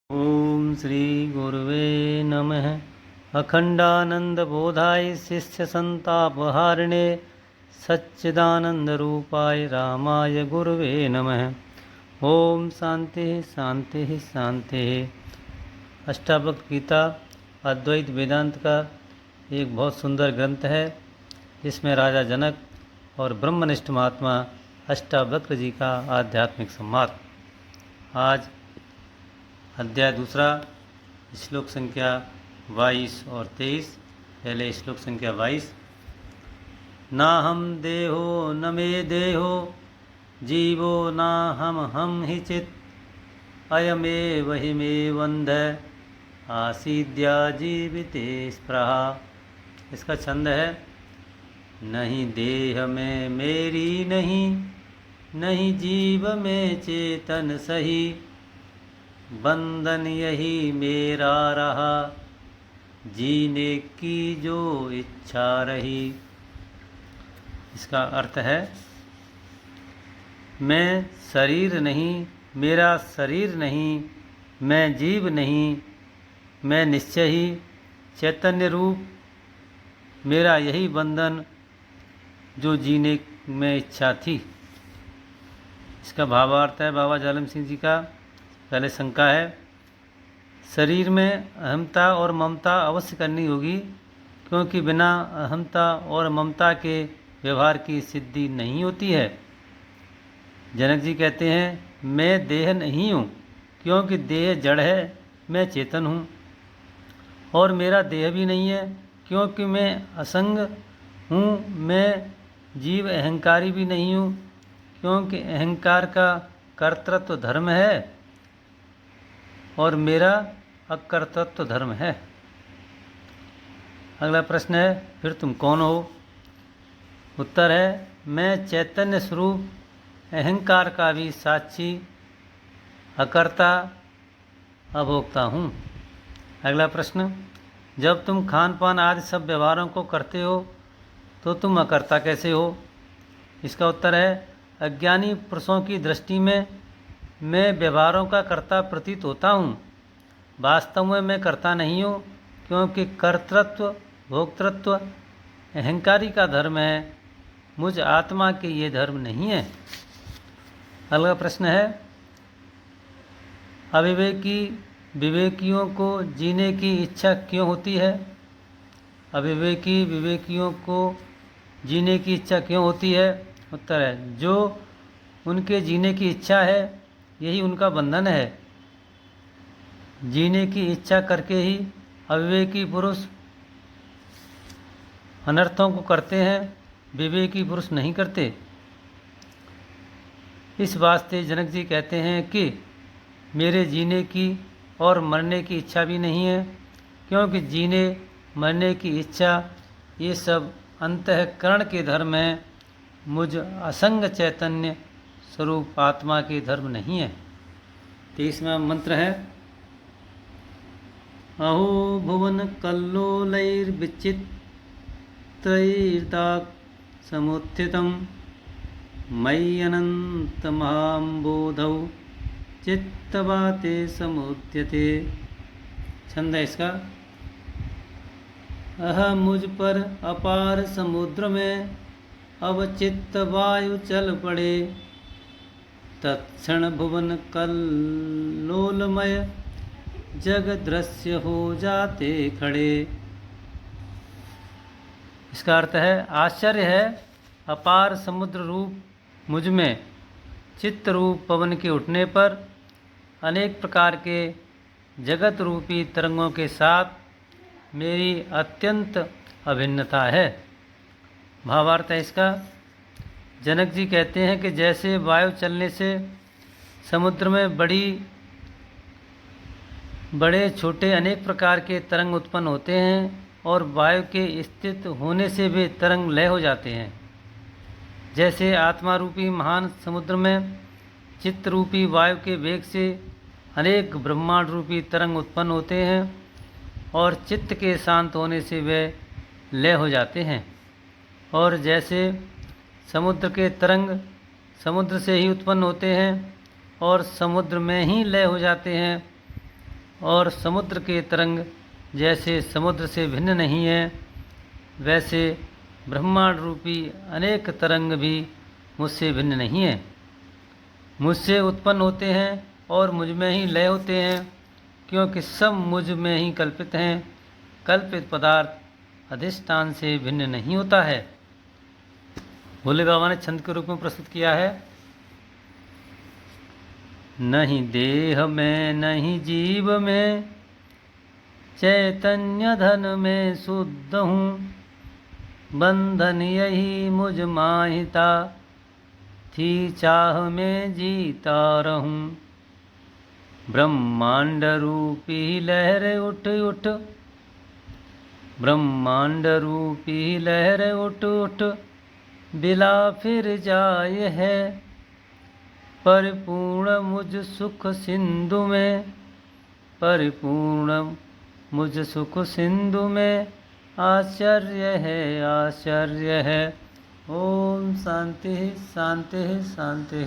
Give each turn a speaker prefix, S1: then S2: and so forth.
S1: ओम श्री गुरुवे नमः। अखंडानंदबोधाय शिष्यसंतापहारिणे सच्चिदानंदरूपाय रामाय गुरुवे नमः। ओम शांति शांति शांति। अष्टावक्र गीता अद्वैत वेदांत का एक बहुत सुंदर ग्रंथ है, जिसमें राजा जनक और ब्रह्मनिष्ठ महात्मा अष्टावक्र जी का आध्यात्मिक संवाद। आज अध्याय दूसरा, श्लोक संख्या 22 और 23। पहले श्लोक संख्या 22। ना हम देहो न मे देहो जीवो ना हम हि चित् अयमेव हि मे वंद आसीद्या जीविते स्पृहा। इसका छंद है, नहीं देह में मेरी नहीं, नहीं जीव में चेतन सही, बंधन यही मेरा रहा, जीने की जो इच्छा रही। इसका अर्थ है, मैं शरीर नहीं, मेरा शरीर नहीं, मैं जीव नहीं, मैं निश्चय ही चैतन्य रूप, मेरा यही बंधन जो जीने में इच्छा थी। इसका भावार्थ है बाबा जालम सिंह जी का। पहले शंका है, शरीर में अहमता और ममता अवश्य करनी होगी, क्योंकि बिना अहमता और ममता के व्यवहार की सिद्धि नहीं होती है। जनक जी कहते हैं, मैं देह नहीं हूँ, क्योंकि देह जड़ है, मैं चेतन हूँ। और मेरा देह भी नहीं है, क्योंकि मैं असंग हूँ। मैं जीव अहंकारी भी नहीं हूँ, क्योंकि अहंकार का कर्तृत्व धर्म है और मेरा अकर्तृत्व धर्म है। अगला प्रश्न है, फिर तुम कौन हो? उत्तर है, मैं चैतन्य स्वरूप अहंकार का भी साक्षी, अकर्ता, अभोक्ता हूँ। अगला प्रश्न, जब तुम खान पान आदि सब व्यवहारों को करते हो तो तुम अकर्ता कैसे हो? इसका उत्तर है, अज्ञानी पुरुषों की दृष्टि में मैं व्यवहारों का कर्ता प्रतीत होता हूँ। वास्तव में मैं कर्ता नहीं हूँ, क्योंकि कर्तृत्व भोक्तृत्व अहंकारी का धर्म है, मुझ आत्मा के ये धर्म नहीं है। अगला प्रश्न है, अविवेकी विवेकियों को जीने की इच्छा क्यों होती है? अविवेकी विवेकियों को जीने की इच्छा क्यों होती है? उत्तर है, जो उनके जीने की इच्छा है यही उनका बंधन है। जीने की इच्छा करके ही अविवेकी पुरुष अनर्थों को करते हैं, विवेकी पुरुष नहीं करते। इस वास्ते जनक जी कहते हैं कि मेरे जीने की और मरने की इच्छा भी नहीं है, क्योंकि जीने मरने की इच्छा ये सब अंतःकरण के धर्म हैं, मुझ असंग चैतन्य स्वरूप आत्मा के धर्म नहीं है। 23वां मंत्र है, अहो भुवन कल्लोलैर्विचित्रैर्दाक् समुत्थितं मयि अनन्तमहाम्बोधौ चित्तवाते समुद्यते। छंद है इसका, मुझ पर अपार समुद्र में अब चित्त वायु चल पड़े, तत्क्षण भुवन कल्लोलमय जग दृश्य हो जाते खड़े। इसका अर्थ है, आश्चर्य है, अपार समुद्र रूप मुझ में चित्त रूप पवन के उठने पर अनेक प्रकार के जगत रूपी तरंगों के साथ मेरी अत्यंत अभिन्नता है। भावार्थ है इसका, जनक जी कहते हैं कि जैसे वायु चलने से समुद्र में बड़े छोटे अनेक प्रकार के तरंग उत्पन्न होते हैं और वायु के स्थित होने से वे तरंग लय हो जाते हैं, जैसे आत्मा रूपी महान समुद्र में चित्त रूपी वायु के वेग से अनेक ब्रह्मांड रूपी तरंग उत्पन्न होते हैं और चित्त के शांत होने से वे लय हो जाते हैं। और जैसे समुद्र के तरंग समुद्र से ही उत्पन्न होते हैं और समुद्र में ही लय हो जाते हैं, और समुद्र के तरंग जैसे समुद्र से भिन्न नहीं है, वैसे ब्रह्मांड रूपी अनेक तरंग भी मुझसे भिन्न नहीं है। मुझसे उत्पन्न होते हैं और मुझ में ही लय होते हैं, क्योंकि सब मुझ में ही कल्पित हैं। कल्पित पदार्थ अधिष्ठान से भिन्न नहीं होता है। भोले बाबा ने छंद के रूप में प्रस्तुत किया है। नहीं देह में नहीं जीव में, चैतन्य धन में शुद्ध हूँ। बंधन यही मुझ माहिता, थी चाह में जीता रहूं। ब्रह्मांड रूपी लहर उठ उठ, ब्रह्मांड रूपी लहर उठ उठ, बिला फिर जाए है। परिपूर्ण मुझ सुख सिंधु में, परिपूर्ण मुझ सुख सिंधु में, आश्चर्य है आश्चर्य है। ओम शांति शांति शांति।